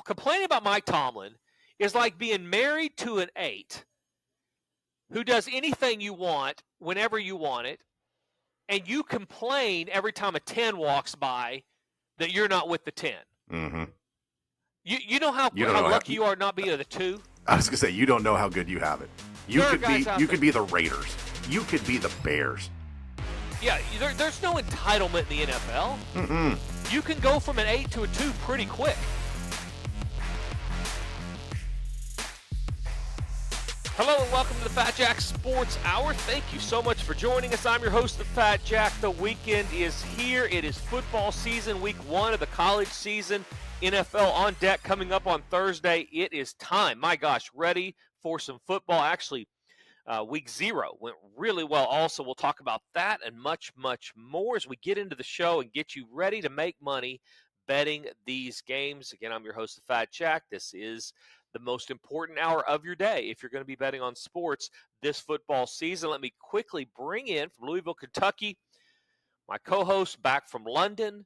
complaining about Mike Tomlin is like being married to an 8 who does anything you want whenever you want it, and you complain every time a 10 walks by that you're not with the 10. Mm-hmm. You know how lucky you are not being the 2? I was going to say, you don't know how good you have it. You could be the Raiders. You could be the Bears. Yeah, there's no entitlement in the NFL. Mm-mm. You can go from an 8 to a 2 pretty quick. Hello and welcome to the Fat Jack Sports Hour. Thank you so much for joining us. I'm your host, the Fat Jack. The weekend is here. It is football season, week 1 of the college season. NFL on deck coming up on Thursday. It is time. My gosh, ready for some football. Actually, week 0 went really well. Also, we'll talk about that and much, much more as we get into the show and get you ready to make money betting these games. Again, I'm your host, the Fat Jack. This is the most important hour of your day if you're going to be betting on sports this football season. Let me quickly bring in from Louisville, Kentucky, my co-host back from London,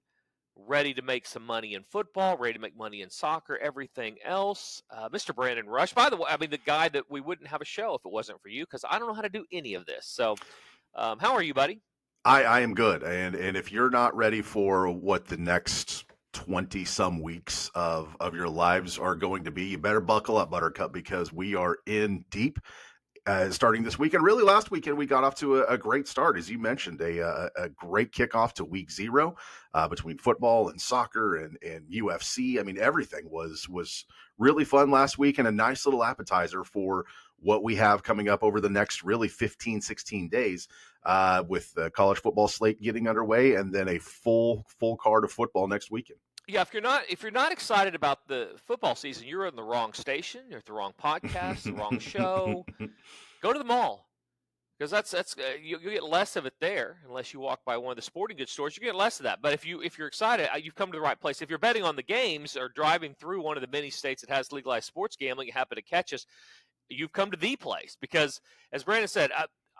ready to make some money in football, ready to make money in soccer, everything else. Mr. Brandon Rush, by the way, the guy that we wouldn't have a show if it wasn't for you, because I don't know how to do any of this. So how are you, buddy? I am good. And if you're not ready for what the next 20-some weeks of your lives are going to be, you better buckle up, Buttercup, because we are in deep. Starting this weekend. Really, last weekend we got off to a great start, as you mentioned, a great kickoff to week 0 between football and soccer and UFC. Everything was really fun last week, and a nice little appetizer for what we have coming up over the next really 15, 16 days with the college football slate getting underway, and then a full card of football next weekend. Yeah, if you're not excited about the football season, you're in the wrong station, you're at the wrong podcast, the wrong show. Go to the mall, because that's you get less of it there unless you walk by one of the sporting goods stores. You get less of that. But if you're excited, you've come to the right place. If you're betting on the games or driving through one of the many states that has legalized sports gambling, you happen to catch us, you've come to the place. Because as Brandon said,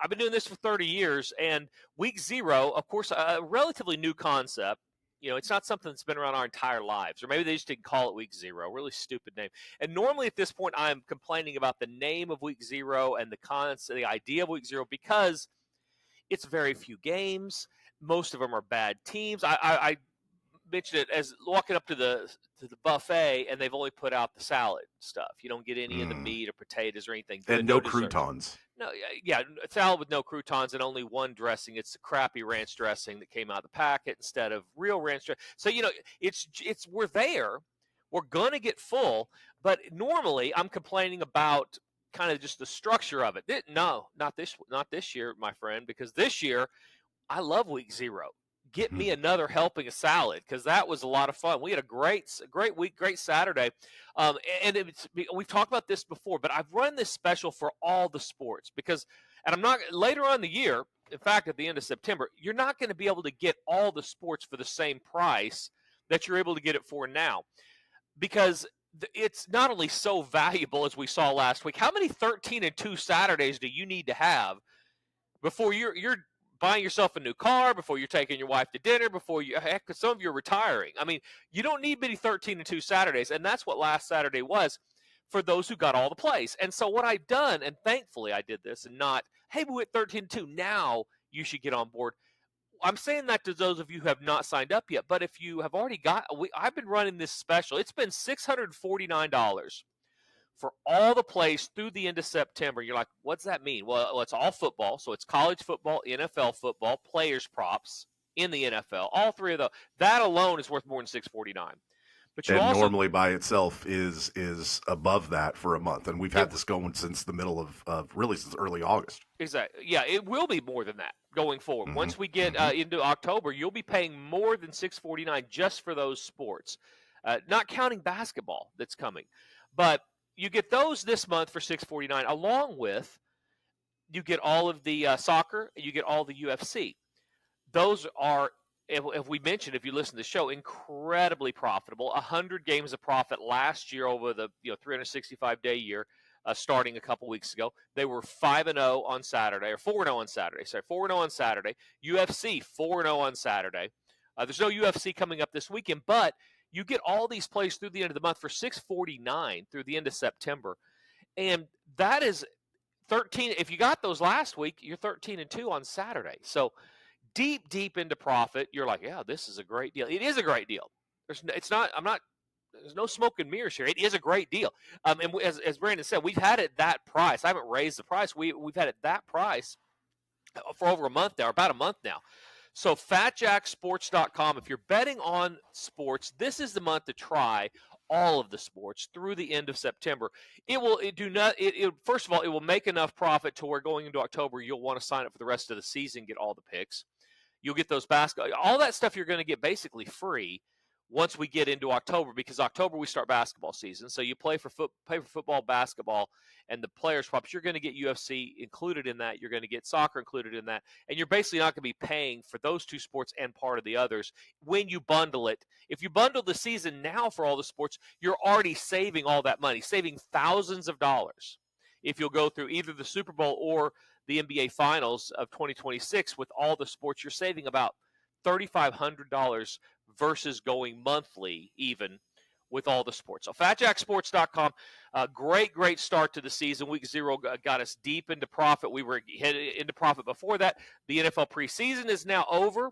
I've been doing this for 30 years, and week 0, of course, a relatively new concept. It's not something that's been around our entire lives, or maybe they just didn't call it week 0. Really stupid name. And normally at this point, I'm complaining about the name of week 0 and the idea of week 0, because it's very few games. Most of them are bad teams. I mentioned it as walking up to the buffet, and they've only put out the salad stuff. You don't get any of the meat or potatoes or anything. And no croutons. No, yeah, salad with no croutons and only one dressing. It's the crappy ranch dressing that came out of the packet instead of real ranch dressing. So, it's we're there. We're going to get full, but normally I'm complaining about kind of just the structure of it. No, not this year, my friend, because this year I love week 0. Get me another helping of salad, because that was a lot of fun. We had a great week, great Saturday. And we've talked about this before, but I've run this special for all the sports and I'm not later on in the year. In fact, at the end of September, you're not going to be able to get all the sports for the same price that you're able to get it for now, because it's not only so valuable as we saw last week. How many 13-2 Saturdays do you need to have before you're buying yourself a new car, before you're taking your wife to dinner, some of you are retiring? You don't need many 13-2 Saturdays, and that's what last Saturday was for those who got all the plays. And so what I've done, and thankfully I did this, and not, hey, we went 13-2, now you should get on board. I'm saying that to those of you who have not signed up yet, but if you have already I've been running this special. It's been $649 for all the plays through the end of September. You're like, what's that mean? Well, it's all football. So it's college football, NFL football, players props in the NFL. All three of those. That alone is worth more than $649. But normally by itself is above that for a month. And we've had this going since the middle of really since early August. Exactly. Yeah, it will be more than that going forward. Mm-hmm. Once we get into October, you'll be paying more than $649 just for those sports, not counting basketball that's coming. But you get those this month for $649, along with you get all of the soccer, you get all the UFC. Those are, if we mentioned, if you listen to the show, incredibly profitable. 100 games of profit last year over the 365-day year, starting a couple weeks ago. They were 5-0 on Saturday, or 4-0 on Saturday. Sorry, 4-0 on Saturday. UFC 4-0 on Saturday. There's no UFC coming up this weekend, but You get all these plays through the end of the month for $649 through the end of September. And that is 13. If you got those last week, you're 13-2 on Saturday. So deep into profit. You're like, yeah, this is a great deal. It is a great deal. There's no smoke and mirrors here. It is a great deal. And as Brandon said, we've had it that price. I haven't raised the price. We've had it that price for over a month now, or about a month now. So fatjacksports.com, if you're betting on sports, this is the month to try all of the sports through the end of September. First of all, it will make enough profit to where going into October, you'll want to sign up for the rest of the season, get all the picks. You'll get those all that stuff you're going to get basically free once we get into October, because October we start basketball season. So you pay for football, basketball, and the players' props. You're going to get UFC included in that. You're going to get soccer included in that. And you're basically not going to be paying for those two sports and part of the others when you bundle it. If you bundle the season now for all the sports, you're already saving all that money, saving thousands of dollars if you'll go through either the Super Bowl or the NBA Finals of 2026 with all the sports. You're saving about $3,500 versus going monthly even with all the sports. So fatjacksports.com, great start to the season. Week 0 got us deep into profit. We were headed into profit before that. The NFL preseason is now over.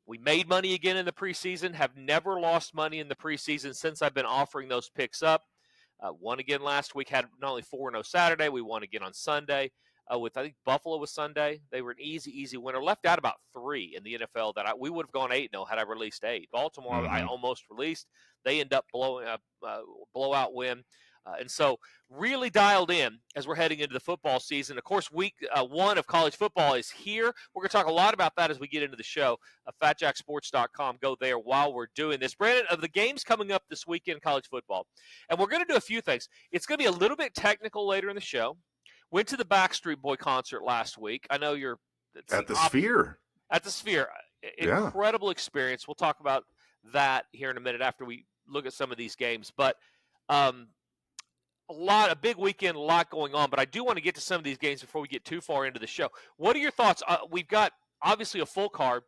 We made money again in the preseason, have never lost money in the preseason since I've been offering those picks up. Won again last week, had not only 4-0 Saturday, we won again on Sunday. With, I think, Buffalo was Sunday. They were an easy winner. Left out about 3 in the NFL that we would have gone 8-0 had I released 8. Baltimore, I almost released. They end up blowing up, blowout win. And so really dialed in as we're heading into the football season. Of course, week 1 of college football is here. We're going to talk a lot about that as we get into the show. Fatjacksports.com. Go there while we're doing this. Brandon, of the games coming up this weekend in college football, and we're going to do a few things. It's going to be a little bit technical later in the show. Went to the Backstreet Boy concert last week. I know you're at the Sphere. At the Sphere. Incredible experience. We'll talk about that here in a minute after we look at some of these games. But a big weekend, a lot going on. But I do want to get to some of these games before we get too far into the show. What are your thoughts? We've got, obviously, a full card.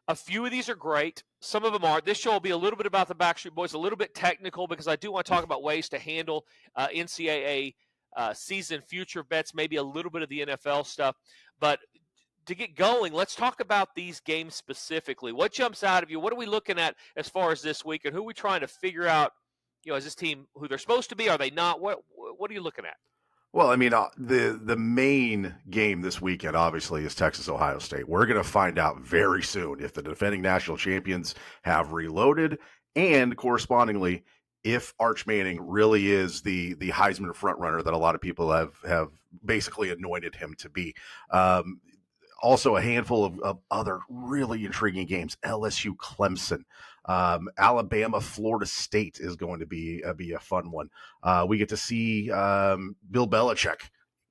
A few of these are great. Some of them are. This show will be a little bit about the Backstreet Boys, a little bit technical, because I do want to talk about ways to handle NCAA season future bets, maybe a little bit of the NFL stuff. But to get going, let's talk about these games specifically. What jumps out of you? What are we looking at as far as this week, and who are we trying to figure out, is this team who they're supposed to be? Are they not? What are you looking at? Well, I mean, the main game this weekend, obviously, is Texas-Ohio State. We're going to find out very soon if the defending national champions have reloaded, and correspondingly, if Arch Manning really is the Heisman frontrunner that a lot of people have basically anointed him to be. Also, a handful of other really intriguing games. LSU, Clemson, Alabama, Florida State is going to be a fun one. We get to see Bill Belichick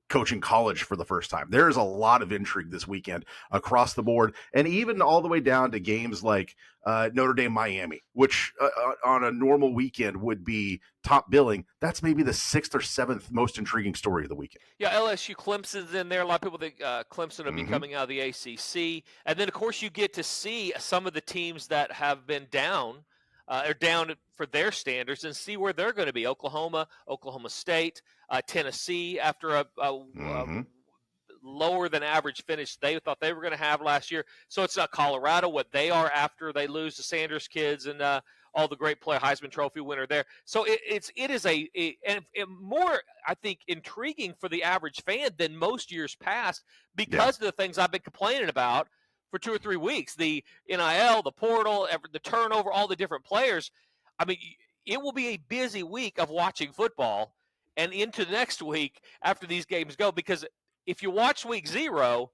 coaching college for the first time. There is a lot of intrigue this weekend across the board, and even all the way down to games like Notre Dame, Miami, which on a normal weekend would be top billing. That's maybe the 6th or 7th most intriguing story of the weekend. Yeah, LSU, Clemson's in there. A lot of people think Clemson will be coming out of the ACC. And then, of course, you get to see some of the teams that have been down, are down for their standards, and see where they're going to be. Oklahoma State, Tennessee, after a lower than average finish they thought they were going to have last year. So it's Colorado, what they are after they lose to Sanders kids and all the great play, Heisman Trophy winner there. So it is a more, I think, intriguing for the average fan than most years past because of the things I've been complaining about for 2 or 3 weeks. The NIL, the portal, the turnover, all the different players. I mean, it will be a busy week of watching football and into next week after these games go, because if you watch week 0,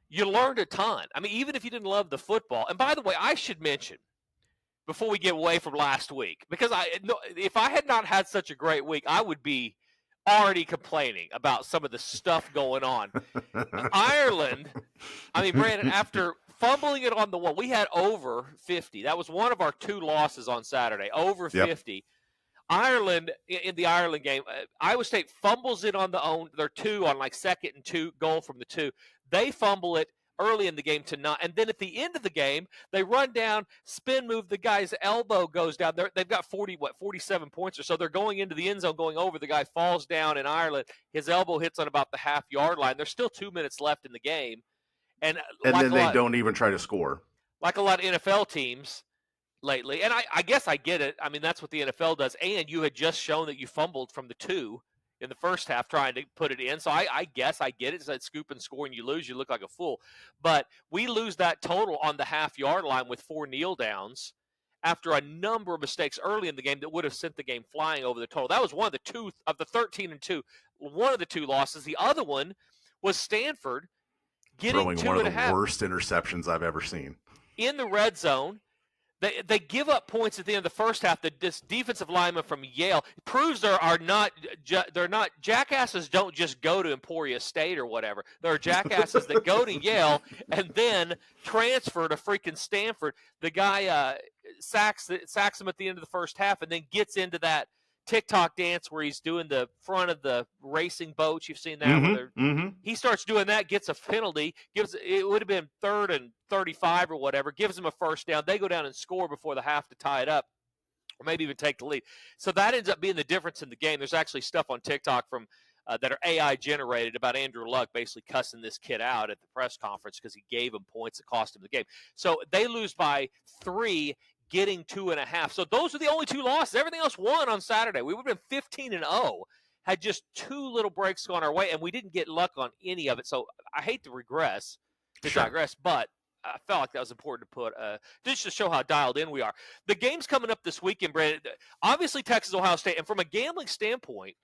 you learned a ton. I mean, even if you didn't love the football. And by the way, I should mention, before we get away from last week, because if I had not had such a great week, I would be already complaining about some of the stuff going on. Ireland, I mean, Brandon, after fumbling it on the one, we had over 50. That was one of our 2 losses on Saturday, over 50. Ireland, in the Ireland game, Iowa State fumbles it on their 2 on like 2nd and 2 goal from the 2. They fumble it early in the game to not. And then at the end of the game, they run down, spin move, the guy's elbow goes down. They've got 47 points or so. They're going into the end zone, going over. The guy falls down in Ireland. His elbow hits on about the half-yard line. There's still 2 minutes left in the game. And then they don't even try to score. Like a lot of NFL teams lately. And I guess I get it. I mean, that's what the NFL does. And you had just shown that you fumbled from the 2 in the first half trying to put it in. So I guess I get it. It's that scoop and score and you lose, you look like a fool. But we lose that total on the half-yard line with 4 kneel downs after a number of mistakes early in the game that would have sent the game flying over the total. That was one of the 2 of the 13-2. One of the 2 losses. The other one was Stanford getting throwing 2.5. One of the worst interceptions I've ever seen. In the red zone. They give up points at the end of the first half. This defensive lineman from Yale proves they're not jackasses. Don't just go to Emporia State or whatever. There are jackasses that go to Yale and then transfer to freaking Stanford. The guy sacks him at the end of the first half and then gets into that TikTok dance where he's doing the front of the racing boats. You've seen that. He starts doing that, gets a penalty. It would have been 3rd and 35 or whatever. Gives him a first down. They go down and score before the half to tie it up, or maybe even take the lead. So that ends up being the difference in the game. There's actually stuff on TikTok from that are AI generated about Andrew Luck basically cussing this kid out at the press conference because he gave him points that cost him the game. So they lose by 3. Getting 2.5. So those are the only 2 losses. Everything else won on Saturday. We would have been 15-0 had just 2 little breaks gone our way, and we didn't get luck on any of it. So I hate to digress, but I felt like that was important to put just to show how dialed in we are. The game's coming up this weekend, Brandon. Obviously, Texas, Ohio State, and from a gambling standpoint,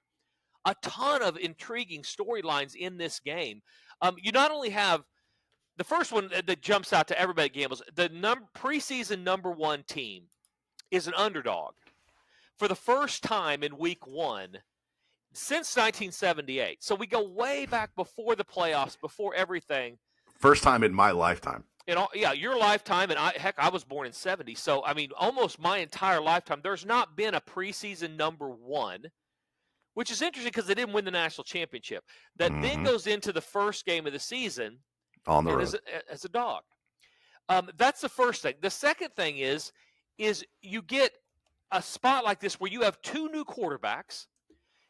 a ton of intriguing storylines in this game. You not only have the first one that jumps out to everybody that gambles, the preseason number 1 team is an underdog for the first time in week 1 since 1978. So we go way back before the playoffs, before everything. First time in my lifetime. Your lifetime, and I was born in 70. So, I mean, almost my entire lifetime, there's not been a preseason number 1, which is interesting because they didn't win the national championship. That then goes into the first game of the season on the road as a dog. That's the first thing. The second thing is you get a spot like this where you have 2 new quarterbacks,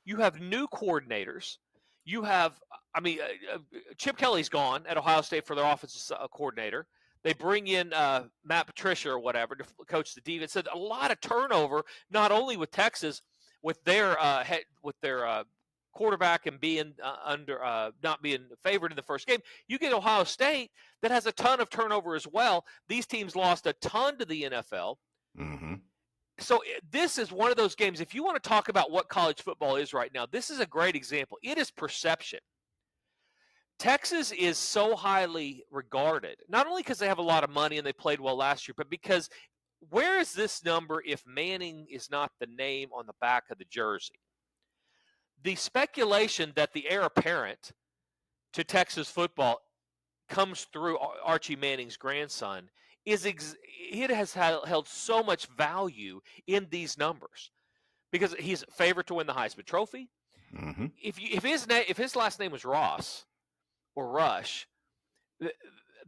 you have new coordinators, you have, Chip Kelly's gone at Ohio State for their offensive coordinator. They bring in Matt Patricia or whatever to coach the defense. So a lot of turnover, not only with Texas, with their quarterback and being not being favored in the first game. You get Ohio State that has a ton of turnover as well. These teams lost a ton to the NFL. So this is one of those games. If you want to talk about what college football is right now, this is a great example. It is perception. Texas is so highly regarded, not only because they have a lot of money and they played well last year, but because where is this number if Manning is not the name on the back of the jersey? The speculation that the heir apparent to Texas football comes through Archie Manning's grandson it has held so much value in these numbers because he's favorite to win the Heisman Trophy. If his last name was Ross or Rush,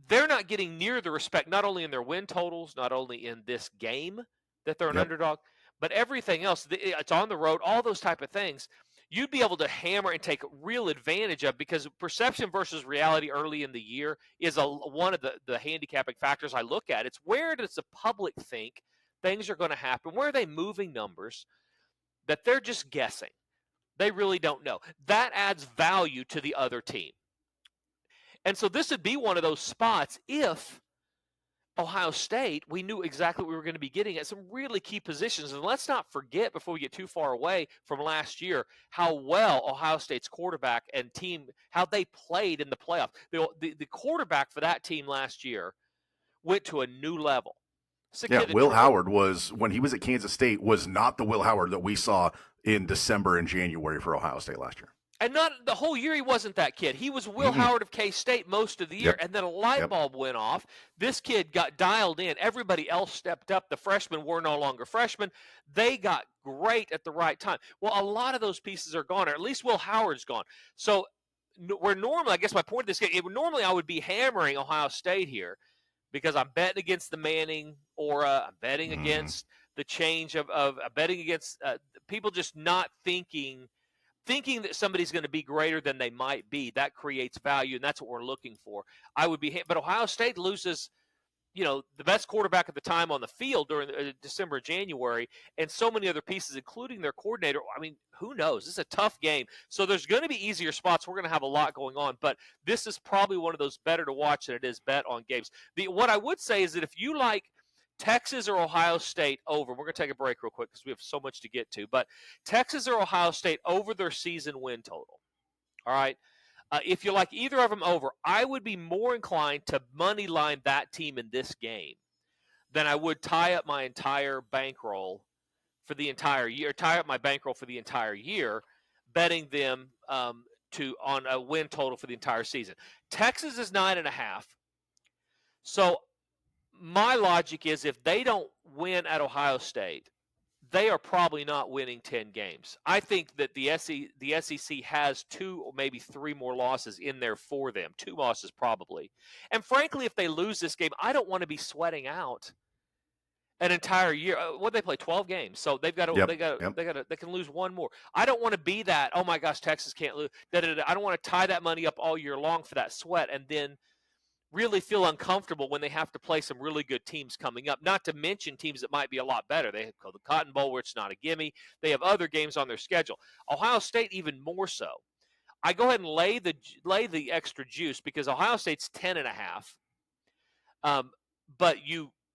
they're not getting near the respect, not only in their win totals, not only in this game that they're an underdog, but everything else. It's on the road, all those type of things. You'd be able to hammer and take real advantage of because perception versus reality early in the year is one of the handicapping factors I look at. It's where does the public think things are going to happen? Where are they moving numbers that they're just guessing? They really don't know. That adds value to the other team. And so this would be one of those spots if Ohio State, we knew exactly what we were going to be getting at some really key positions. And let's not forget, before we get too far away from last year, how well Ohio State's quarterback and team, how they played in the playoffs. The quarterback for that team last year went to a new level. Will Howard was, when he was at Kansas State, was not the Will Howard that we saw in December and January for Ohio State last year. And not the whole year he wasn't that kid. He was Will Howard of K-State most of the year, and then a light bulb went off. This kid got dialed in. Everybody else stepped up. The freshmen were no longer freshmen. They got great at the right time. Well, a lot of those pieces are gone, or at least Will Howard's gone. So where normally, I guess my point of this game, normally I would be hammering Ohio State here because I'm betting against the Manning aura. I'm betting against the change of betting against people just not thinking that somebody's going to be greater than they might be. That creates value, and that's what we're looking for. But Ohio State loses, the best quarterback at the time on the field during December, January, and so many other pieces, including their coordinator. I mean, who knows? This is a tough game. So there's going to be easier spots. We're going to have a lot going on, but this is probably one of those better to watch than it is bet on games. What I would say is that if you like Texas or Ohio State over, we're going to take a break real quick because we have so much to get to, but Texas or Ohio State over their season win total. All right. If you like either of them over, I would be more inclined to money line that team in this game than I would tie up my entire bankroll for the entire year. Betting them on a win total for the entire season. Texas is 9.5. So my logic is if they don't win at Ohio State, they are probably not winning 10 games. I think that the SEC has 2 or maybe 3 more losses in there for them. 2 losses probably. And frankly, if they lose this game, I don't want to be sweating out an entire year. What they play 12 games, so they've got to they can lose 1 more. I don't want to be that. Oh my gosh, Texas can't lose. I don't want to tie that money up all year long for that sweat, and then really feel uncomfortable when they have to play some really good teams coming up, not to mention teams that might be a lot better. They have the Cotton Bowl, where it's not a gimme. They have other games on their schedule. Ohio State even more so. I go ahead and lay the extra juice because Ohio State's 10.5. But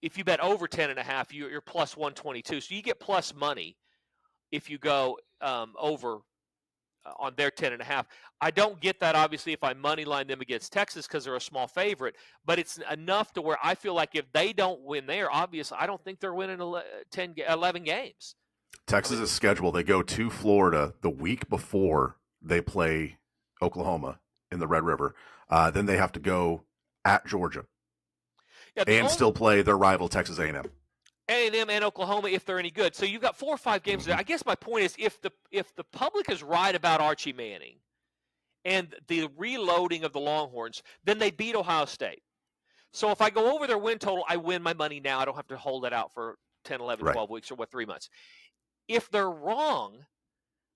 if you bet over 10.5, you're plus 122. So you get plus money if you go over on their 10.5. I don't get that, obviously, if I money line them against Texas because they're a small favorite, but it's enough to where I feel like if they don't win there, obviously, I don't think they're winning 11 games. Texas' schedule, they go to Florida the week before they play Oklahoma in the Red River. Then they have to go at Georgia still play their rival Texas A&M. A&M and Oklahoma if they're any good. So you've got 4 or 5 games there. I guess my point is if the public is right about Archie Manning and the reloading of the Longhorns, then they beat Ohio State. So if I go over their win total, I win my money now. I don't have to hold it out for 10, 11, 12 weeks or 3 months. If they're wrong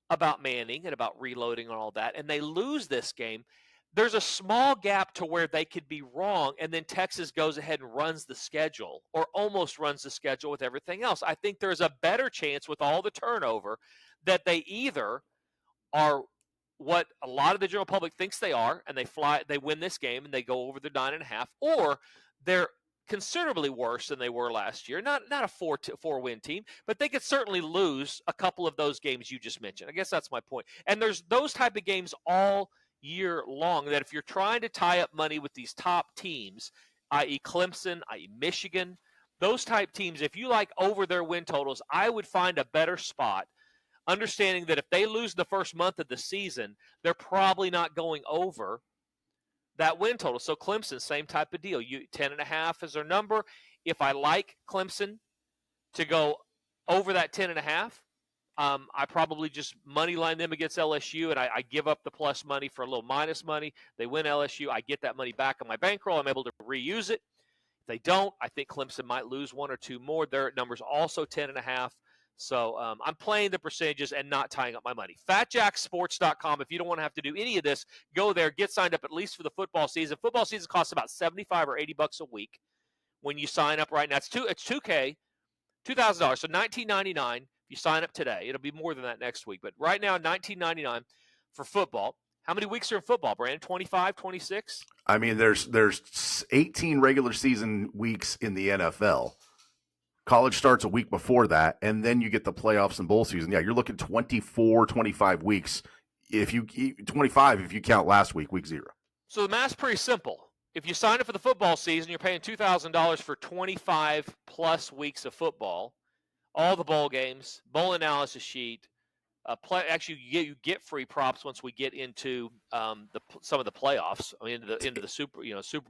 about Manning and about reloading and all that, and they lose this game, there's a small gap to where they could be wrong, and then Texas goes ahead and runs the schedule or almost runs the schedule with everything else. I think there's a better chance with all the turnover that they either are what a lot of the general public thinks they are, and they win this game and they go over the 9.5, or they're considerably worse than they were last year. Not a 4-win team, but they could certainly lose a couple of those games you just mentioned. I guess that's my point. And there's those type of games all year long that if you're trying to tie up money with these top teams, i.e. Clemson, i.e. Michigan, those type teams, if you like over their win totals, I would find a better spot, understanding that if they lose the first month of the season, they're probably not going over that win total. So Clemson, same type of deal. 10.5 is their number. If I like Clemson to go over that 10.5, I probably just money line them against LSU, and I give up the plus money for a little minus money. They win LSU. I get that money back on my bankroll. I'm able to reuse it. If they don't, I think Clemson might lose 1 or 2 more. Their number's also 10.5. So I'm playing the percentages and not tying up my money. FatJackSports.com. If you don't want to have to do any of this, go there. Get signed up at least for the football season. Football season costs about $75 or $80 a week when you sign up right now. It's $2,000, so $19.99. If you sign up today, it'll be more than that next week. But right now, $19.99 for football. How many weeks are in football, Brandon? 25, 26? I mean, there's 18 regular season weeks in the NFL. College starts a week before that, and then you get the playoffs and bowl season. Yeah, you're looking 24, 25 weeks. 25 if you count last week 0. So the math's pretty simple. If you sign up for the football season, you're paying $2,000 for 25 plus weeks of football. All the bowl games, bowl analysis sheet. Actually, you get free props once we get into some of the playoffs. I mean, into the Super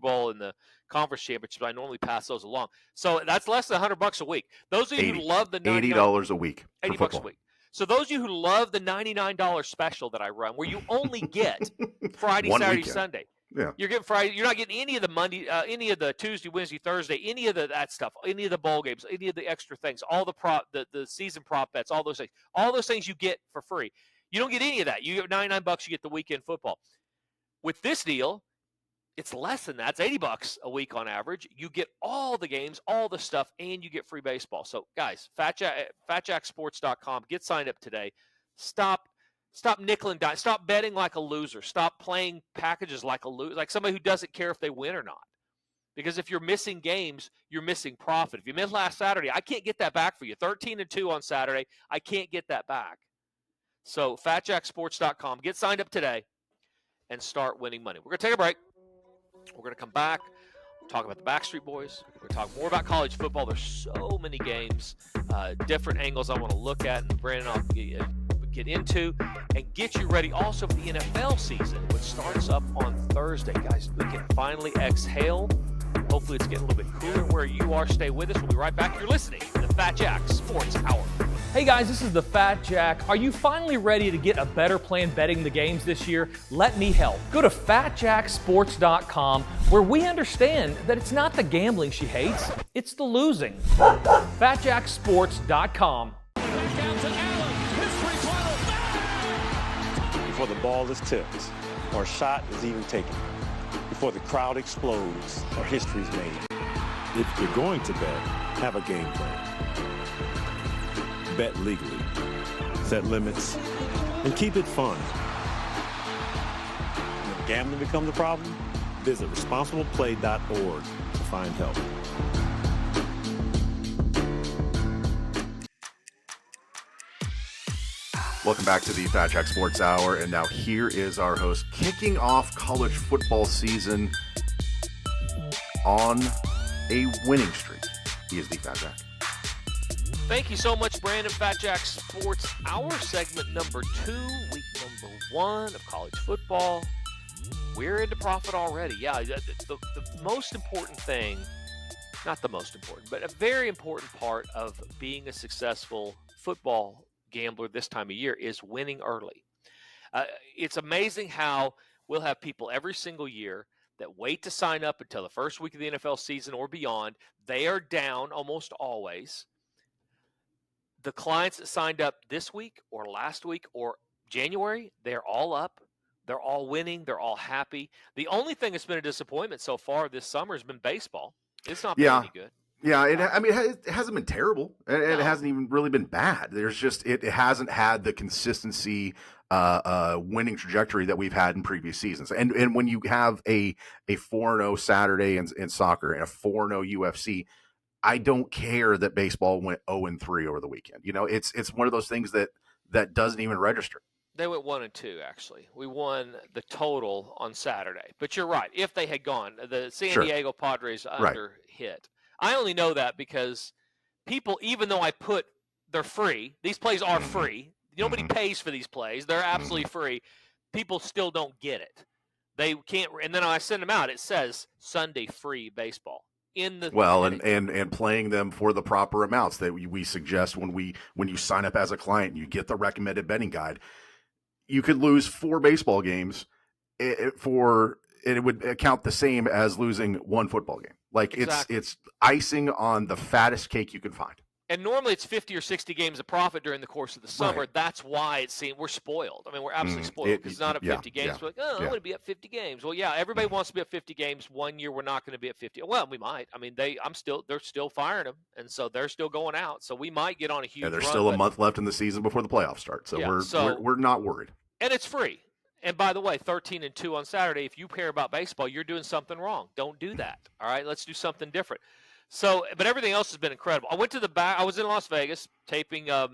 Bowl and the conference championships. I normally pass those along. So that's less than $100 a week. Those of you who love the $80 a week. $80 a week. So those of you who love the $99 special that I run, where you only get Friday, One Saturday, weekend. Sunday. Yeah. You're getting Friday. You're not getting any of the Monday, any of the Tuesday, Wednesday, Thursday, any of that stuff, any of the bowl games, any of the extra things, all the season prop bets, all those things you get for free. You don't get any of that. You get $99. You get the weekend football. With this deal, it's less than that. It's $80 a week on average. You get all the games, all the stuff, and you get free baseball. So, guys, FatJackSports.com. Get signed up today. Stop nickel and dime. Stop betting like a loser. Stop playing packages like a loser, like somebody who doesn't care if they win or not. Because if you're missing games, you're missing profit. If you missed last Saturday, I can't get that back for you. 13-2 on Saturday, I can't get that back. So, FatJackSports.com. Get signed up today and start winning money. We're going to take a break. We're going to come back, talk about the Backstreet Boys. We're going to talk more about college football. There's so many games, different angles I want to look at, and Brandon I'll get into, and get you ready also for the NFL season, which starts up on Thursday. Guys, we can finally exhale. Hopefully it's getting a little bit cooler where you are. Stay with us. We'll be right back. You're listening to the Fat Jack Sports Hour. Hey guys, this is the Fat Jack. Are you finally ready to get a better plan betting the games this year? Let me help. Go to FatJackSports.com, where we understand that it's not the gambling she hates, it's the losing. FatJackSports.com. Before the ball is tipped or a shot is even taken, before the crowd explodes or history's made. If you're going to bet, have a game plan. Bet legally, set limits, and keep it fun. When gambling becomes a problem, visit responsibleplay.org to find help. Welcome back to the Fat Jack Sports Hour, and now here is our host kicking off college football season on a winning streak. He is the Fat Jack. Thank you so much, Brandon. Fat Jack Sports Hour, segment number 2, week number 1 of college football. We're into profit already. Yeah, the most important thing, not the most important, but a very important part of being a successful football gambler this time of year is winning early. It's amazing how we'll have people every single year that wait to sign up until the first week of the NFL season or beyond. They are down almost always. The clients that signed up this week or last week or January, they're all up. They're all winning. They're all happy. The only thing that's been a disappointment so far this summer has been baseball. It's not been any good. Yeah, it hasn't been terrible. It hasn't even really been bad. There's just it hasn't had the consistency winning trajectory that we've had in previous seasons. And when you have a 4-0 Saturday in soccer and a 4-0 UFC, I don't care that baseball went 0-3 over the weekend. You know, it's one of those things that doesn't even register. They went 1-2, actually. We won the total on Saturday. But you're right. If they had gone, the San Diego Padres hit. I only know that because people, even though they're free, these plays are free. Nobody pays for these plays. They're absolutely free. People still don't get it. They can't. And then when I send them out, it says Sunday free baseball. And playing them for the proper amounts that we suggest when you sign up as a client and you get the recommended betting guide. You could lose 4 baseball games it would count the same as losing 1 football game. Like exactly. It's icing on the fattest cake you can find. And normally it's 50 or 60 games of profit during the course of the summer. Right. That's why we're spoiled. I mean, we're absolutely spoiled because it's not at 50 games. We're like, I'm going to be at 50 games. Well, yeah, everybody wants to be at 50 games. One year we're not going to be at 50. Well, we might. I mean, they're still firing them, and so they're still going out. So we might get on a huge. Yeah, there's still a month left in the season before the playoffs start. So we're not worried. And it's free. And by the way, 13-2 on Saturday. If you care about baseball, you're doing something wrong. Don't do that. All right, let's do something different. So, but everything else has been incredible. I was in Las Vegas taping a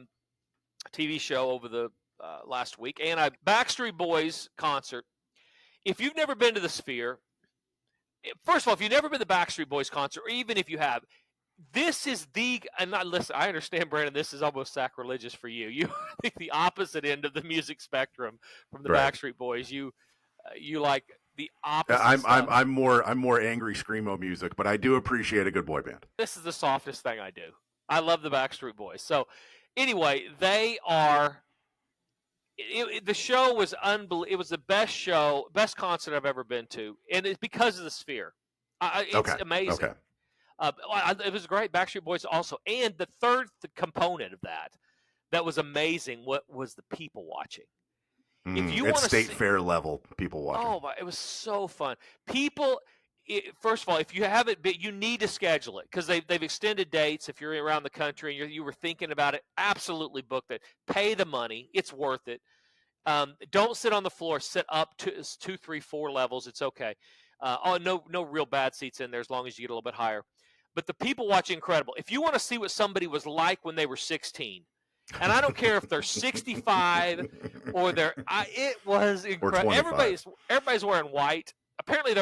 TV show over the last week, and a Backstreet Boys concert. If you've never been to the Sphere, first of all, if you've never been to the Backstreet Boys concert, or even if you have, this is listen, I understand, Brandon, this is almost sacrilegious for you. You think the opposite end of the music spectrum from the Backstreet Boys. You like the opposite. I'm more angry screamo music, but I do appreciate a good boy band. This is the softest thing I do. I love the Backstreet Boys. So Anyway, they are. The show was unbelievable. It was the best show, best concert I've ever been to, and it's because of the Sphere. It's Okay. amazing. Okay. It was great. Backstreet Boys also, and the third component of that was amazing. What was the people watching? If you It's want to state fair level people watching. oh my, it was so fun. People, first of all, if you haven't been, you need to schedule it because they've extended dates. If you're around the country and you were thinking about it, absolutely book it. Pay the money; it's worth it. Don't sit on the floor. Sit up to 2, 3, 4 levels. It's okay. No real bad seats in there as long as you get a little bit higher. But the people watching, incredible. If you want to see what somebody was like when they were 16, and I don't care if they're 65 or it was incredible. Everybody's wearing white. Apparently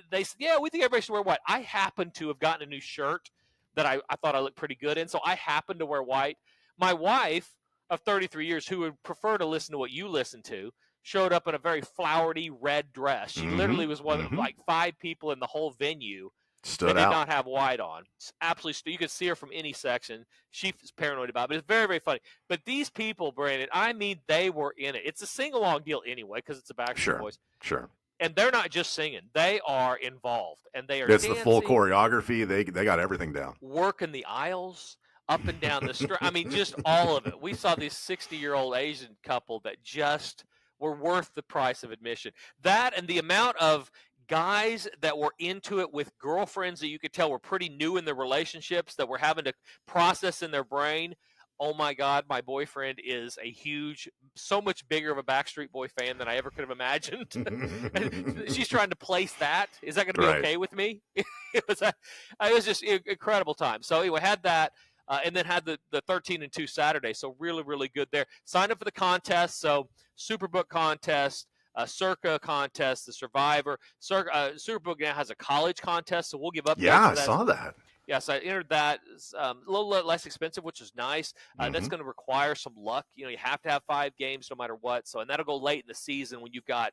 they said, yeah, we think everybody should wear white. I happen to have gotten a new shirt that I thought I looked pretty good in, so I happen to wear white. My wife of 33 years, who would prefer to listen to what you listen to, showed up in a very flowery red dress. She literally was one of like 5 people in the whole venue that did not have white on. It's absolutely, you could see her from any section. She's paranoid about it, but it's very, very funny. But these people, Brandon, I mean, they were in it. It's a sing-along deal anyway because it's a Backstreet Boys. Sure. And they're not just singing; they are involved, and they are. It's dancing, the full choreography. They got everything down. Working the aisles, up and down the street. I mean, just all of it. We saw this 60-year-old Asian couple that just were worth the price of admission. That and the amount of guys that were into it with girlfriends that you could tell were pretty new in their relationships that were having to process in their brain. Oh my God, my boyfriend is so much bigger of a Backstreet Boy fan than I ever could have imagined. She's trying to place that. Is that going to be okay with me? It was just an incredible time. So anyway, had that. And then had the 13-2 Saturday. So really, really good there. Signed up for the contest. So Superbook contest, Circa contest, the Survivor. Superbook now has a college contest, so we'll give up. Yeah, I saw that. Yes, I entered that. A little less expensive, which is nice. That's going to require some luck. You have to have 5 games no matter what. So, and that'll go late in the season when you've got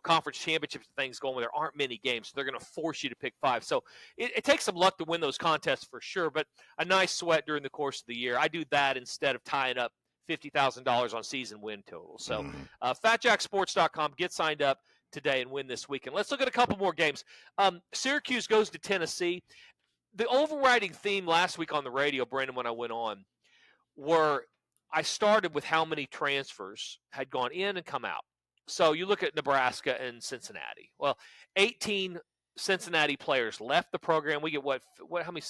conference championships and things going where there aren't many games. So they're going to force you to pick 5. So it takes some luck to win those contests for sure, but a nice sweat during the course of the year. I do that instead of tying up $50,000 on season win total. So fatjacksports.com, get signed up today and win this weekend. Let's look at a couple more games. Syracuse goes to Tennessee. The overriding theme last week on the radio, Brandon, when I went on, I started with how many transfers had gone in and come out. So you look at Nebraska and Cincinnati. Well, 18 Cincinnati players left the program. We get how many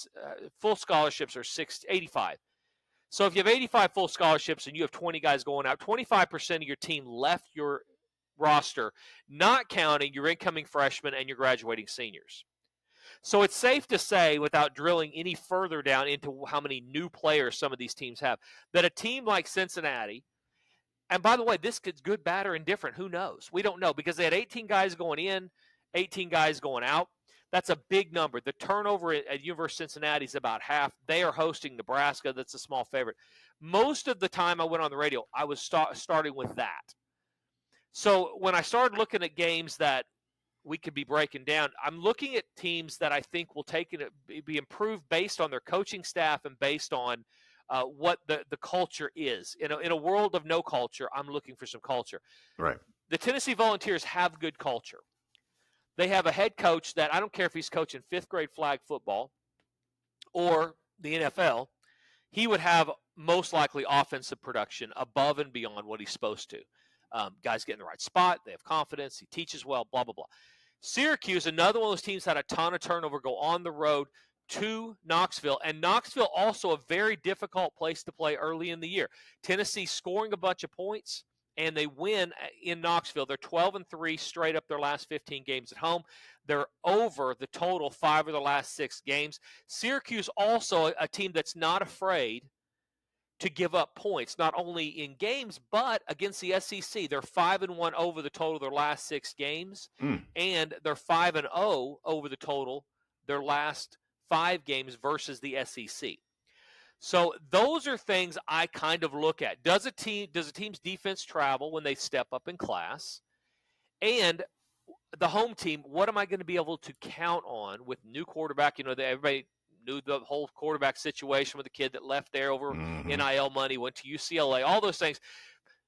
full scholarships are 85. So if you have 85 full scholarships and you have 20 guys going out, 25% of your team left your roster, not counting your incoming freshmen and your graduating seniors. So it's safe to say, without drilling any further down into how many new players some of these teams have, that a team like Cincinnati, and by the way, this gets good, bad, or indifferent. Who knows? We don't know because they had 18 guys going in, 18 guys going out. That's a big number. The turnover at University of Cincinnati is about half. They are hosting Nebraska. That's a small favorite. Most of the time I went on the radio, I was starting with that. So when I started looking at games that we could be breaking down, I'm looking at teams that I think will be improved based on their coaching staff and based on what the culture is. In a world of no culture, I'm looking for some culture. Right. The Tennessee Volunteers have good culture. They have a head coach that I don't care if he's coaching 5th grade flag football or the NFL, he would have most likely offensive production above and beyond what he's supposed to. Guys get in the right spot. They have confidence. He teaches well, blah, blah, blah. Syracuse, another one of those teams, had a ton of turnover, go on the road to Knoxville. And Knoxville also a very difficult place to play early in the year. Tennessee scoring a bunch of points, and they win in Knoxville. They're 12-3 straight up their last 15 games at home. They're over the total 5 of the last 6 games. Syracuse also a team that's not afraid to give up points, not only in games, but against the SEC. They're 5-1 over the total their last 6 games, and they're 5-0 over the total their last 5 games versus the SEC. So those are things I kind of look at. Does a team's defense travel when they step up in class? And the home team, what am I going to be able to count on with new quarterback? Everybody knew the whole quarterback situation with the kid that left there over Mm-hmm. NIL money, went to UCLA, all those things.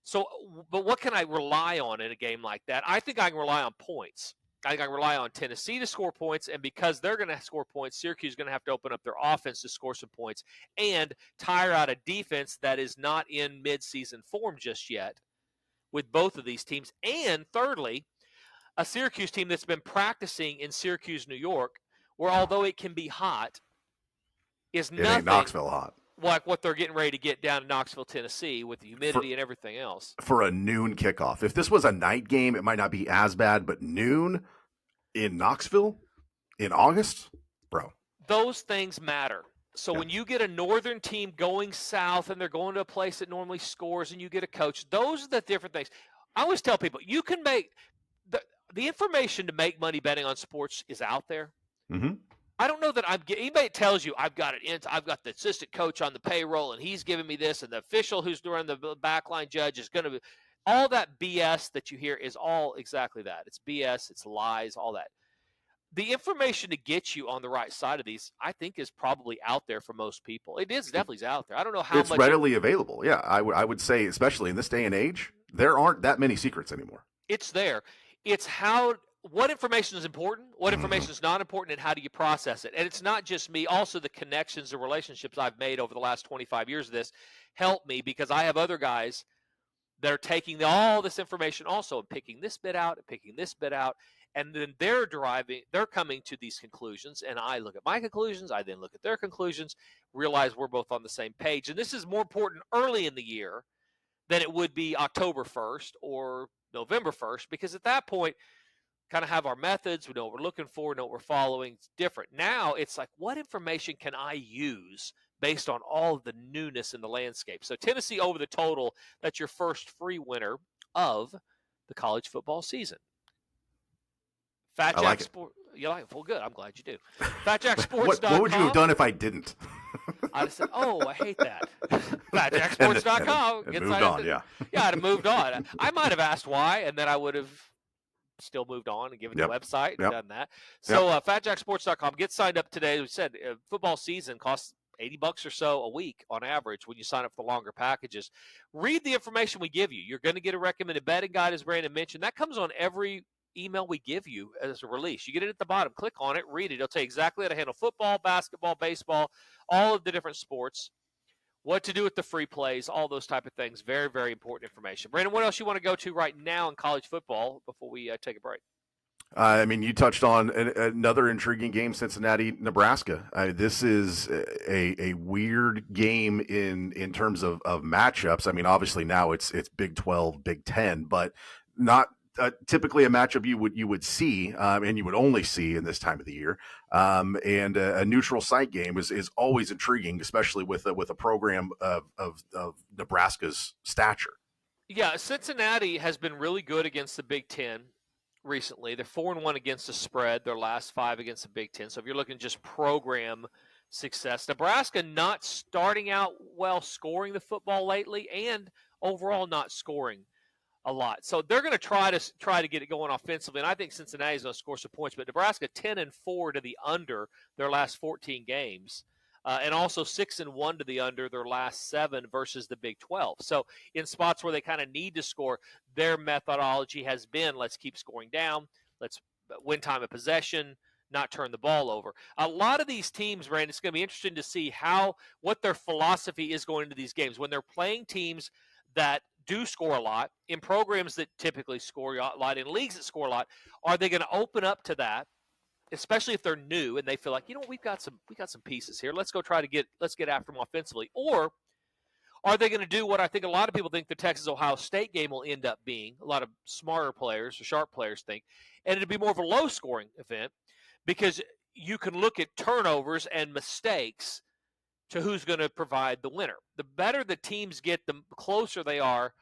So, but what can I rely on in a game like that? I think I can rely on points. I think I can rely on Tennessee to score points, and because they're going to score points, Syracuse is going to have to open up their offense to score some points and tire out a defense that is not in midseason form just yet with both of these teams. And thirdly, a Syracuse team that's been practicing in Syracuse, New York, where although it can be hot, is It ain't nothing Knoxville hot. like what they're getting ready to get down in Knoxville, Tennessee with the humidity and everything else. For a noon kickoff. If this was a night game, it might not be as bad, but noon in Knoxville in August, bro. Those things matter. So when you get a northern team going south and they're going to a place that normally scores and you get a coach, those are the different things. I always tell people, you can make the information to make money betting on sports is out there. Mm-hmm. I don't know that anybody tells you I've got the assistant coach on the payroll and he's giving me this and the official who's doing the backline judge is going to be all that BS that you hear is all exactly that. It's BS, it's lies, all that. The information to get you on the right side of these, I think, is probably out there for most people. It is definitely out there. I don't know how it's much readily available. Yeah, I would say, especially in this day and age, there aren't that many secrets anymore. It's there. It's what information is important, what information is not important, and how do you process it? And it's not just me. Also, the connections and relationships I've made over the last 25 years of this help me because I have other guys that are taking all this information also and picking this bit out and picking this bit out. And then they're coming to these conclusions. And I look at my conclusions. I then look at their conclusions, realize we're both on the same page. And this is more important early in the year than it would be October 1st or November 1st, because at that point, kind of have our methods. We know what we're looking for, know what we're following. It's different. Now it's like, what information can I use based on all of the newness in the landscape? So Tennessee over the total, that's your first free winner of the college football season. Fat Jack like Sport. You like it? Well, good. I'm glad you do. FatJackSports.com. What would you have done if I didn't? I'd have said, I hate that. FatJackSports.com. And moved on, yeah. Yeah, I'd have moved on. I might have asked why, and then I would have still moved on and given the website and done that. So FatJackSports.com. Get signed up today. As we said, football season costs $80 or so a week on average when you sign up for the longer packages. Read the information we give you. You're going to get a recommended betting guide, as Brandon mentioned. That comes on every email we give you as a release. You get it at the bottom. Click on it, read it. It'll tell you exactly how to handle football, basketball, baseball, all of the different sports, what to do with the free plays, all those type of things. Very, very important information. Brandon, what else you want to go to right now in college football before we take a break? I mean, you touched on another intriguing game, Cincinnati, Nebraska. This is a weird game in terms of matchups. I mean, obviously now it's Big 12, Big 10, but not typically a matchup you would see, and you would only see in this time of the year. And a neutral site game is always intriguing, especially with a program of Nebraska's stature. Yeah, Cincinnati has been really good against the Big Ten recently. They're 4-1 against the spread, their last 5 against the Big Ten. So if you're looking just program success, Nebraska not starting out well scoring the football lately, and overall not scoring a lot. So they're going to try to get it going offensively, and I think Cincinnati's going to score some points. But Nebraska 10-4 to the under their last 14 games, and also 6-1 to the under their last 7 versus the Big 12. So in spots where they kind of need to score, their methodology has been, let's keep scoring down, let's win time of possession, not turn the ball over. A lot of these teams, Rand, it's going to be interesting to see what their philosophy is going into these games when they're playing teams that do score a lot, in programs that typically score a lot, in leagues that score a lot. Are they going to open up to that, especially if they're new and they feel like, we've got some pieces here. Let's go let's get after them offensively. Or are they going to do what I think a lot of people think the Texas-Ohio State game will end up being? A lot of smarter players or sharp players think. And it'll be more of a low-scoring event because you can look at turnovers and mistakes to who's going to provide the winner. The better the teams get, the closer they are.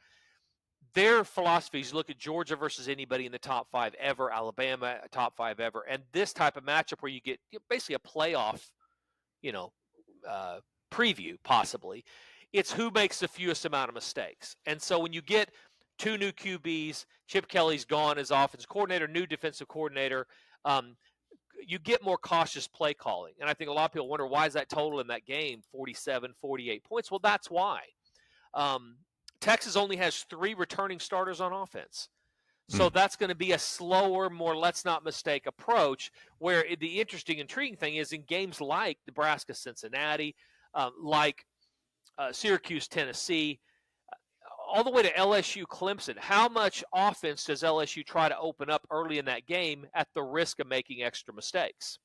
Their philosophies, look at Georgia versus anybody in the top 5 ever, Alabama, top 5 ever, and this type of matchup where you get basically a playoff, preview possibly. It's who makes the fewest amount of mistakes. And so when you get 2 new QBs, Chip Kelly's gone as offensive coordinator, new defensive coordinator, you get more cautious play calling. And I think a lot of people wonder, why is that total in that game 47, 48 points? Well, that's why. Texas only has 3 returning starters on offense. So that's going to be a slower, more let's not mistake approach, where the interesting, intriguing thing is in games like Nebraska, Cincinnati, like Syracuse, Tennessee, all the way to LSU, Clemson, how much offense does LSU try to open up early in that game at the risk of making extra mistakes?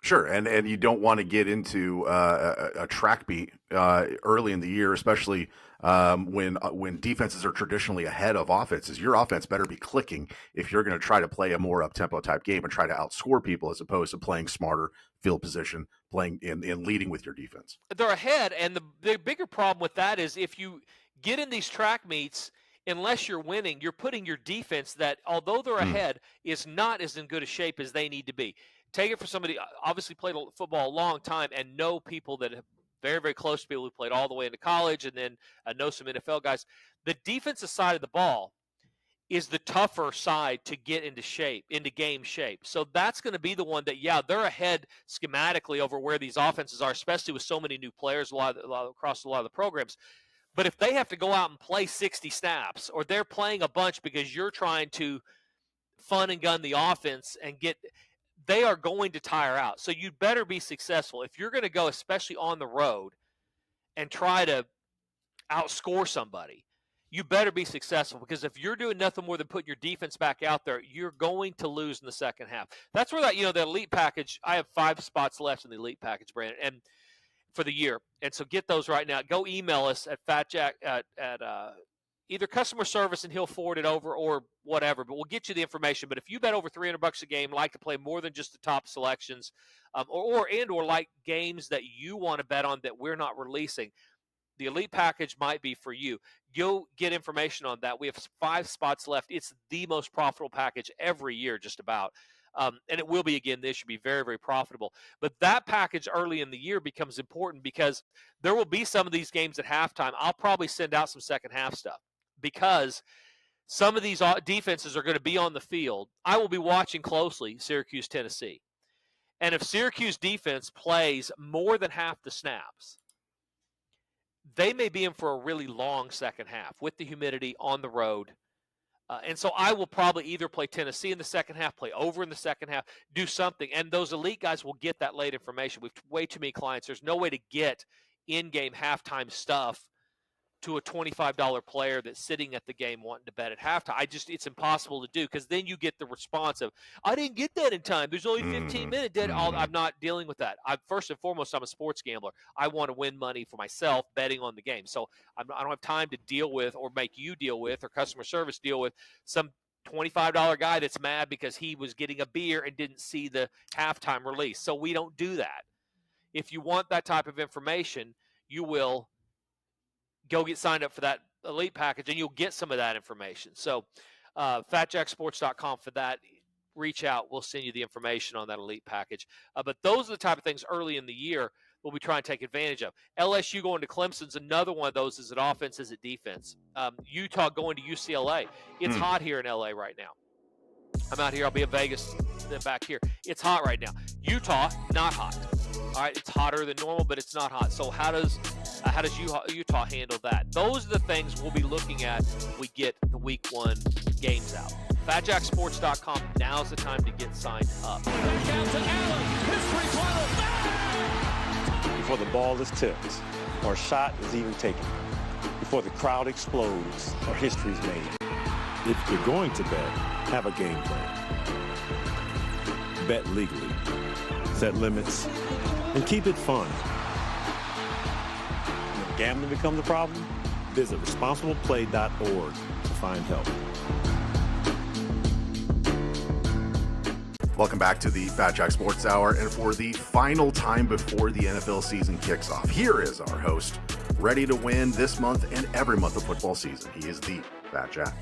Sure, and you don't want to get into a track beat early in the year, especially when defenses are traditionally ahead of offenses. Your offense better be clicking if you're going to try to play a more up-tempo type game and try to outscore people, as opposed to playing smarter field position, playing and leading with your defense. They're ahead, and the bigger problem with that is if you get in these track meets, unless you're winning, you're putting your defense that, although they're ahead, is not as in good a shape as they need to be. Take it for somebody obviously played football a long time and know people that have very, very close to people who played all the way into college, and then know some NFL guys. The defensive side of the ball is the tougher side to get into shape, into game shape. So that's going to be the one that, they're ahead schematically over where these offenses are, especially with so many new players across a lot of the programs. But if they have to go out and play 60 snaps, or they're playing a bunch because you're trying to fun and gun the offense and they are going to tire out. So you better be successful. If you're going to go, especially on the road, and try to outscore somebody, you better be successful, because if you're doing nothing more than putting your defense back out there, you're going to lose in the second half. That's where the elite package, I have 5 spots left in the elite package, Brandon, and for the year. And so get those right now. Go email us at FatJack at either customer service, and he'll forward it over, or whatever, but we'll get you the information. But if you bet over $300 a game, like to play more than just the top selections, or like games that you want to bet on that we're not releasing, the elite package might be for you. Go get information on that. We have 5 spots left. It's the most profitable package every year, just about. And it will be again this year. Be very, very profitable. But that package early in the year becomes important, because there will be some of these games at halftime. I'll probably send out some second half stuff, because some of these defenses are going to be on the field. I will be watching closely Syracuse, Tennessee. And if Syracuse defense plays more than half the snaps, they may be in for a really long second half with the humidity on the road. And so I will probably either play Tennessee in the second half, play over in the second half, do something. And those elite guys will get that late information. We have way too many clients. There's no way to get in-game halftime stuff to a $25 player that's sitting at the game wanting to bet at halftime. It's impossible to do, because then you get the response of, I didn't get that in time. There's only 15 minutes. I'm not dealing with that. First and foremost, I'm a sports gambler. I want to win money for myself betting on the game. So I don't have time to deal with, or make you deal with, or customer service deal with some $25 guy that's mad because he was getting a beer and didn't see the halftime release. So we don't do that. If you want that type of information, you will go get signed up for that elite package, and you'll get some of that information. So fatjacksports.com for that. Reach out. We'll send you the information on that elite package. But those are the type of things early in the year we'll be trying to take advantage of. LSU going to Clemson's another one of those. Is it offense? Is it defense? Utah going to UCLA. It's hot here in LA right now. I'm out here. I'll be in Vegas, then back here. It's hot right now. Utah, not hot. All right, it's hotter than normal, but it's not hot. So how does Utah handle that? Those are the things we'll be looking at when we get the Week 1 games out. FatJackSports.com. Now's the time to get signed up. Down to Allen. His three-pointer. Before the ball is tipped or a shot is even taken, before the crowd explodes or history's made. If you're going to bet, have a game plan. Bet legally. Set limits. And keep it fun. When gambling becomes a problem, visit responsibleplay.org to find help. Welcome back to the Fat Jack Sports Hour, and for the final time before the NFL season kicks off, here is our host, ready to win this month and every month of football season. He is the Fat Jack.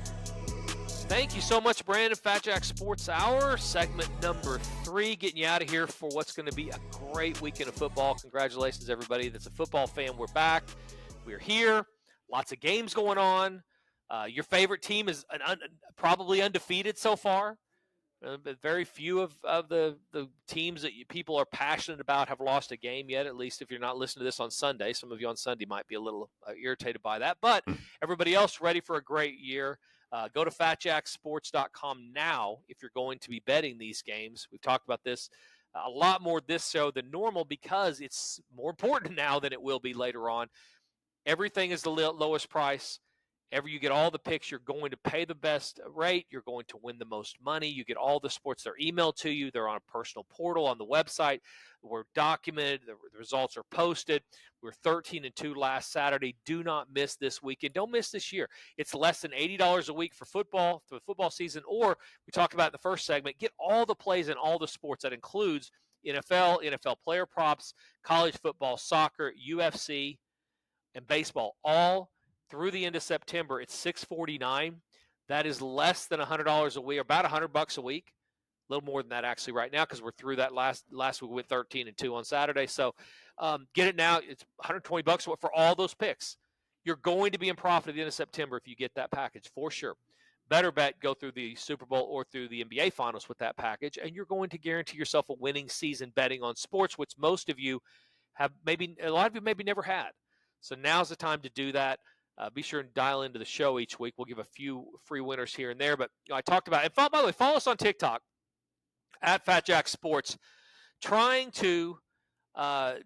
Thank you so much, Brandon. Fat Jack Sports Hour, segment number 3, getting you out of here for what's going to be a great weekend of football. Congratulations, everybody that's a football fan. We're back. We're here. Lots of games going on. Your favorite team is probably undefeated so far. But very few of the teams that people are passionate about have lost a game yet, at least if you're not listening to this on Sunday. Some of you on Sunday might be a little irritated by that. But everybody else ready for a great year. Go to fatjacksports.com now if you're going to be betting these games. We've talked about this a lot more this show than normal because it's more important now than it will be later on. Everything is the lowest price. You get all the picks, you're going to pay the best rate, you're going to win the most money. You get all the sports, they're emailed to you, they're on a personal portal on the website. We're documented, the results are posted. We're 13-2 last Saturday. Do not miss this weekend. Don't miss this year. It's less than $80 a week for the football season, or we talked about in the first segment, get all the plays in all the sports. That includes NFL, NFL player props, college football, soccer, UFC, and baseball, all through the end of September. It's $649. That is less than $100 a week, or about $100 a week. A little more than that actually right now because we're through that last week with 13-2 on Saturday. So get it now. It's $120 for all those picks. You're going to be in profit at the end of September if you get that package for sure. Better bet, go through the Super Bowl or through the NBA Finals with that package, and you're going to guarantee yourself a winning season betting on sports, which most of you have a lot of you maybe never had. So now's the time to do that. Be sure and dial into the show each week. We'll give a few free winners here and there. But I talked about, and by the way, follow us on TikTok at Fat Jack Sports, trying to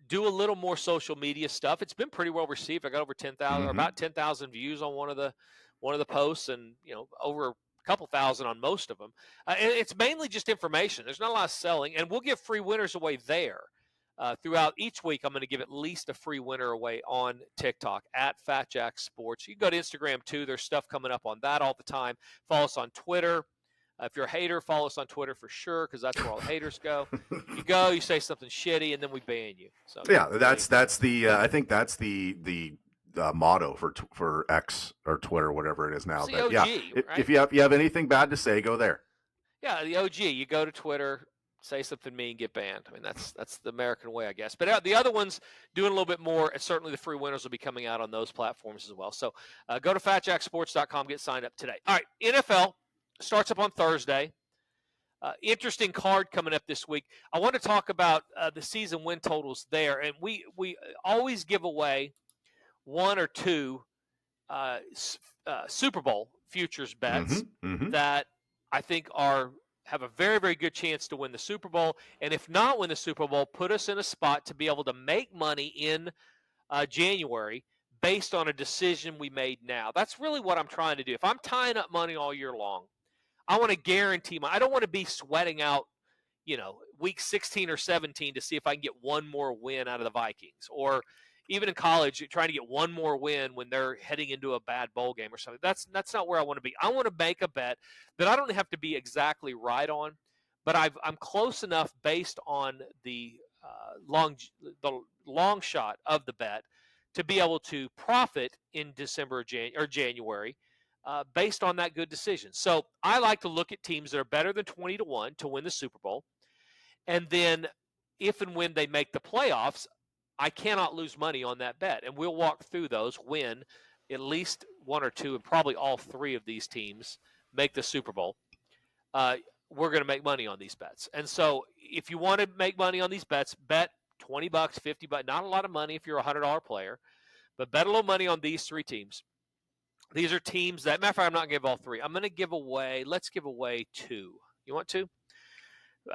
do a little more social media stuff. It's been pretty well received. I got over 10,000, or about 10,000 views on one of the posts, and over a couple thousand on most of them. And it's mainly just information. There's not a lot of selling, and we'll give free winners away there. Throughout each week, I'm going to give at least a free winner away on TikTok at Fat Jack Sports. You can go to Instagram too. There's stuff coming up on that all the time. Follow us on Twitter. If you're a hater, follow us on Twitter for sure, because that's where all the haters go. You say something shitty, and then we ban you. So yeah, that's the I think that's the motto for X or Twitter, whatever it is now. It's the OG, right? If you have anything bad to say, go there. Yeah, the OG. You go to Twitter, say something mean, get banned. I mean, that's the American way, I guess. But the other ones doing a little bit more, and certainly the free winners will be coming out on those platforms as well. So go to fatjacksports.com, get signed up today. All right, NFL starts up on Thursday. Interesting card coming up this week. I want to talk about the season win totals there. And we always give away one or two Super Bowl futures bets that I think have a very, very good chance to win the Super Bowl. And if not win the Super Bowl, put us in a spot to be able to make money in January based on a decision we made now. That's really what I'm trying to do. If I'm tying up money all year long, I want to guarantee I don't want to be sweating out, week 16 or 17 to see if I can get one more win out of the Vikings, or even in college, trying to get one more win when they're heading into a bad bowl game or something. That's not where I want to be. I want to make a bet that I don't have to be exactly right on, but I'm close enough based on the long shot of the bet to be able to profit in December or January based on that good decision. So I like to look at teams that are better than 20-1 to win the Super Bowl, and then if and when they make the playoffs, I cannot lose money on that bet. And we'll walk through those, win at least one or two, and probably all three of these teams make the Super Bowl. We're going to make money on these bets. And so if you want to make money on these bets, bet $20, $50, not a lot of money if you're a $100 player, but bet a little money on these three teams. These are teams that, matter of fact, I'm not going to give all three. I'm going to give away, let's give away two. You want two?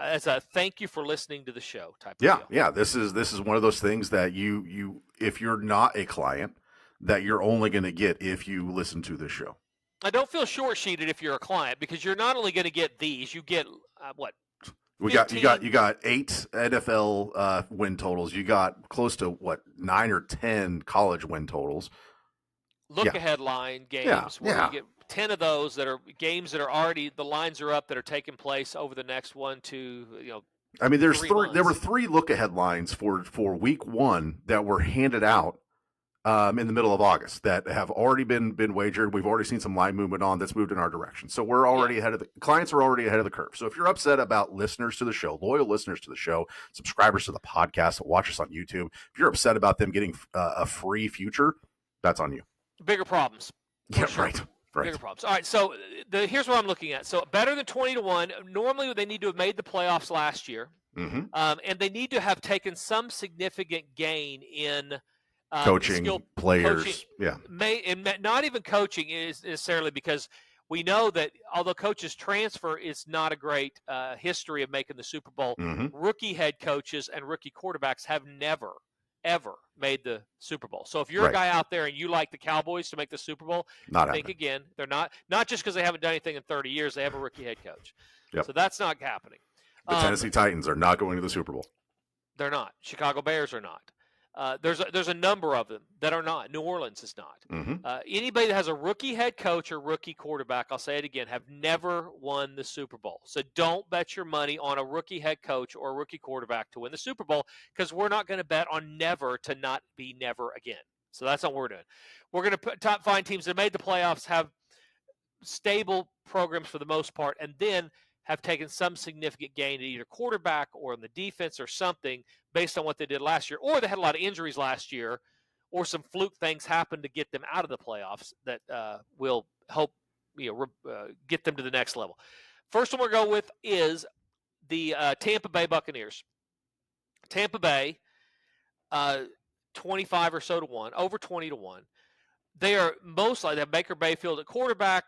As a thank you for listening to the show type of deal. Yeah. This is one of those things that you if you're not a client, that you're only going to get if you listen to this show. I don't feel short-sheeted if you're a client, because you're not only going to get these, you get what? You got 8 NFL win totals. You got close to 9 or 10 college win totals. Look-ahead line games where you get 10 of those that are games that are already, the lines are up, that are taking place over the next 1, 2, I mean, there were 3 look-ahead lines for week 1 that were handed out in the middle of August that have already been wagered. We've already seen some line movement on that's moved in our direction. So we're already ahead of the clients are already ahead of the curve. So if you're upset about listeners to the show, loyal listeners to the show, subscribers to the podcast, watch us on YouTube, if you're upset about them getting a free future, that's on you. Bigger problems. Yeah, sure. right. Bigger problems. All right, so here's what I'm looking at. So better than 20-1. Normally they need to have made the playoffs last year, and they need to have taken some significant gain in coaching, players. Not even coaching is necessarily, because we know that although coaches transfer is not a great history of making the Super Bowl, rookie head coaches and rookie quarterbacks have never, ever made the Super Bowl. So if you're a guy out there and you like the Cowboys to make the Super Bowl, think again. They're not just because they haven't done anything in 30 years. They have a rookie head coach. So that's not happening. The Tennessee Titans are not going to the Super Bowl. They're not. Chicago Bears are not. There's a number of them that are not. New Orleans is not. Anybody that has a rookie head coach or rookie quarterback, I'll say it again, have never won the Super Bowl. So don't bet your money on a rookie head coach or a rookie quarterback to win the Super Bowl, because we're not going to bet on never to not be never again. So that's what we're doing. We're going to find teams that made the playoffs, have stable programs for the most part, and then have taken some significant gain at either quarterback or in the defense or something based on what they did last year, or they had a lot of injuries last year, or some fluke things happened to get them out of the playoffs that will help get them to the next level. First one we're going to go with is the Tampa Bay Buccaneers. Tampa Bay, 25 or so to 1, over 20 to 1. They are most likely, they have Baker Mayfield at quarterback.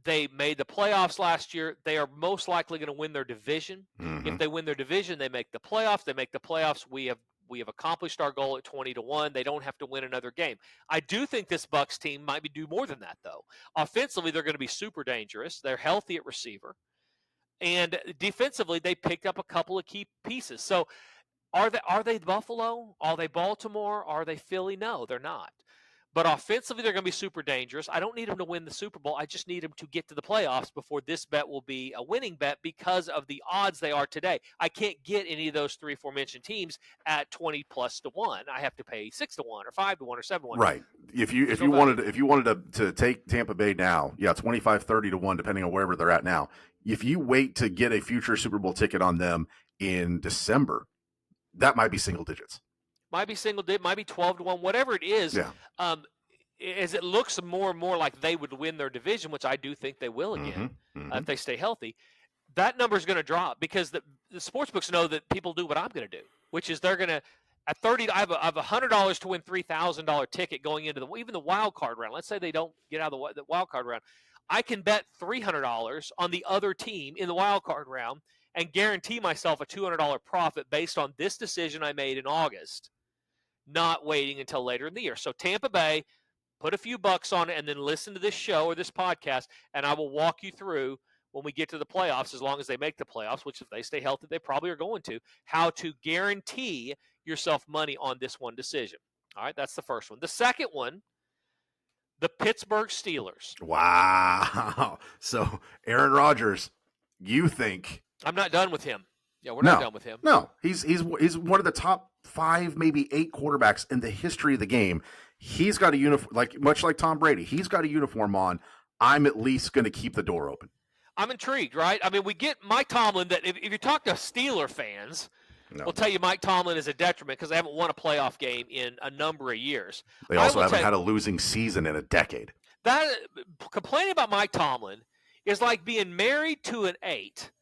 They made the playoffs last year. They are most likely going to win their division. If they win their division, they make the playoffs. They make the playoffs. We have accomplished our goal at 20 to 1. They don't have to win another game. I do think this Bucs team might do more than that, though. Offensively, they're going to be super dangerous. They're healthy at receiver, and defensively, they picked up a couple of key pieces. So, are they Buffalo? Are they Baltimore? Are they Philly? No, they're not. But offensively, they're going to be super dangerous. I don't need them to win the Super Bowl. I just need them to get to the playoffs before this bet will be a winning bet because of the odds they are today. I can't get any of those 3 aforementioned teams at 20 plus to 1. I have to pay 6 to 1 or 5 to 1 or 7 to 1. Right. If you wanted to take Tampa Bay now, 25, 30 to 1, depending on wherever they're at now. If you wait to get a future Super Bowl ticket on them in December, that might be single digits. Might be single digit, might be 12 to 1, whatever it is. Yeah. As it looks more and more like they would win their division, which I do think they will again if they stay healthy, that number is going to drop because the sports books know that people do what I'm going to do, which is they're going to at 30. I have $100 to win $3,000 ticket going into even the wild card round. Let's say they don't get out of the wild card round. I can bet $300 on the other team in the wild card round and guarantee myself a $200 profit based on this decision I made in August, not waiting until later in the year. So Tampa Bay, put a few bucks on it and then listen to this show or this podcast, and I will walk you through when we get to the playoffs, as long as they make the playoffs, which if they stay healthy, they probably are going to, how to guarantee yourself money on this one decision. All right, that's the first one. The second one, the Pittsburgh Steelers. Wow. So Aaron Rodgers, you think... I'm not done with him. Yeah, we're not done with him. No, he's one of the top 5, maybe 8 quarterbacks in the history of the game. He's got a uniform, much like Tom Brady. He's got a uniform on. I'm at least going to keep the door open. I'm intrigued, right? I mean, we get Mike Tomlin. That if you talk to Steeler fans, will tell you Mike Tomlin is a detriment because they haven't won a playoff game in a number of years. They also haven't had a losing season in a decade. That complaining about Mike Tomlin is like being married to an 8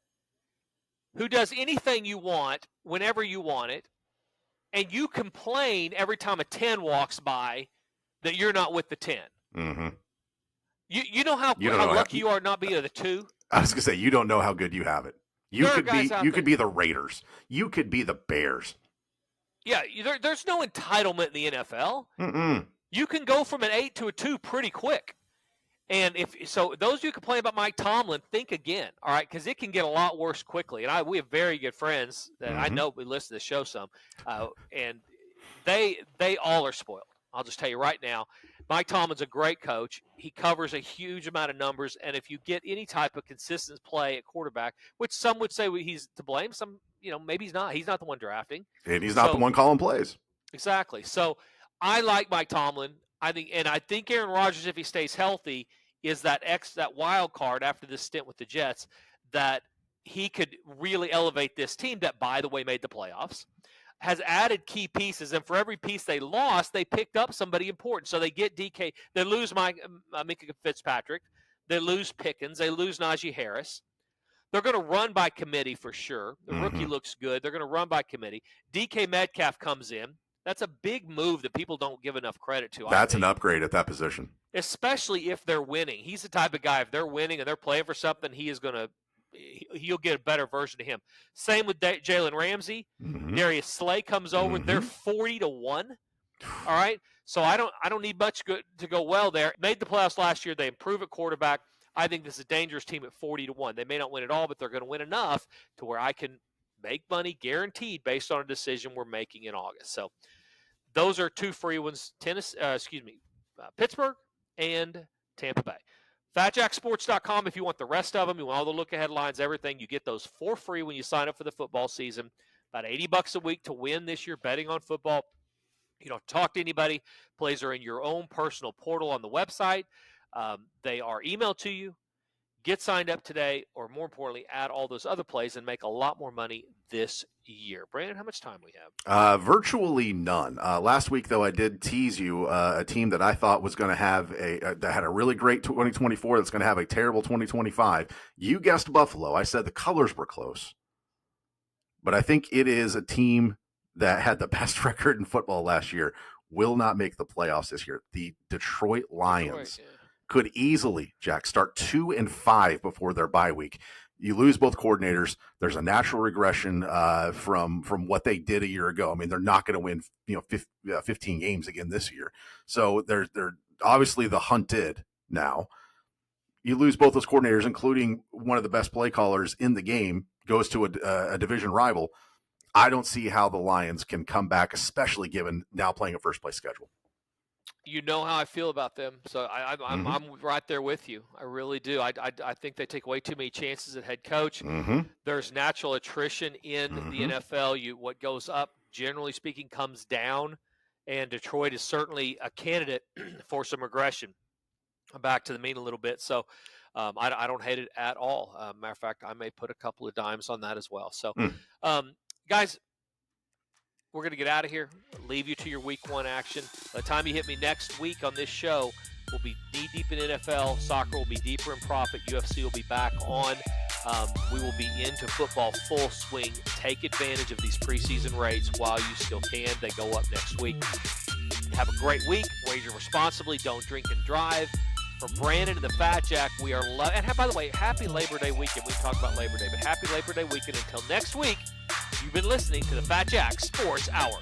who does anything you want whenever you want it, and you complain every time a 10 walks by that you're not with the 10. Mm-hmm. You know how lucky you are not being the 2? I was going to say, you don't know how good you have it. You could be the Raiders. You could be the Bears. Yeah, there's no entitlement in the NFL. Mm-mm. You can go from an 8 to a 2 pretty quick. And so those of you complain about Mike Tomlin, think again, all right, because it can get a lot worse quickly. And we have very good friends that I know we listen to the show some, and they all are spoiled. I'll just tell you right now, Mike Tomlin's a great coach. He covers a huge amount of numbers, and if you get any type of consistent play at quarterback, which some would say he's to blame, some maybe he's not. He's not the one drafting, and he's not the one calling plays. Exactly. So I like Mike Tomlin. I think Aaron Rodgers, if he stays healthy, is that wild card after this stint with the Jets that he could really elevate this team that, by the way, made the playoffs, has added key pieces, and for every piece they lost, they picked up somebody important. So they get DK, they lose Minka Fitzpatrick, They lose Pickens. They lose Najee Harris. They're going to run by committee for sure. The rookie looks good. They're going to run by committee. DK Metcalf comes in. That's a big move that people don't give enough credit to. That's an upgrade at that position. Especially if they're winning. He's the type of guy, if they're winning and they're playing for something, he'll get a better version of him. Same with Jalen Ramsey. Darius Slay comes over. They're 40-1. All right? So I don't need much to go well there. Made the playoffs last year. They improve at quarterback. I think this is a dangerous team at 40-1. They may not win it all, but they're going to win enough to where I can make money guaranteed based on a decision we're making in August. So those are two free ones, Pittsburgh and Tampa Bay. FatJackSports.com if you want the rest of them. You want all the look-ahead lines, everything. You get those for free when you sign up for the football season. About $80 a week to win this year betting on football. You don't talk to anybody. Plays are in your own personal portal on the website. They are emailed to you. Get signed up today, or more importantly, add all those other plays and make a lot more money this year. Brandon, how much time we have? Virtually none. Last week, though, I did tease you a team that I thought was going to have that had a really great 2024 that's going to have a terrible 2025. You guessed Buffalo. I said the colors were close. But I think it is a team that had the best record in football last year, will not make the playoffs this year. The Detroit Lions could easily, Jack, start 2-5 before their bye week. You lose both coordinators. There's a natural regression from what they did a year ago. I mean, they're not going to win 15 games again this year. So they're obviously the hunted now. You lose both those coordinators, including one of the best play callers in the game, goes to a division rival. I don't see how the Lions can come back, especially given now playing a first-place schedule. You know how I feel about them, so I'm right there with you. I really do. I think they take way too many chances at head coach. There's natural attrition in the NFL. What goes up, generally speaking, comes down, and Detroit is certainly a candidate for some regression back to the mean a little bit. So I don't hate it at all. Matter of fact, I may put a couple of dimes on that as well. So, guys, we're going to get out of here, leave you to your week one action. By the time you hit me next week on this show, we'll be knee-deep in NFL. Soccer will be deeper in profit. UFC will be back on. We will be into football full swing. Take advantage of these preseason rates while you still can. They go up next week. Have a great week. Wager responsibly. Don't drink and drive. For Brandon and the Fat Jack, we are and by the way, happy Labor Day weekend. We can talk about Labor Day, but happy Labor Day weekend. Until next week, you've been listening to the Fat Jack Sports Hour.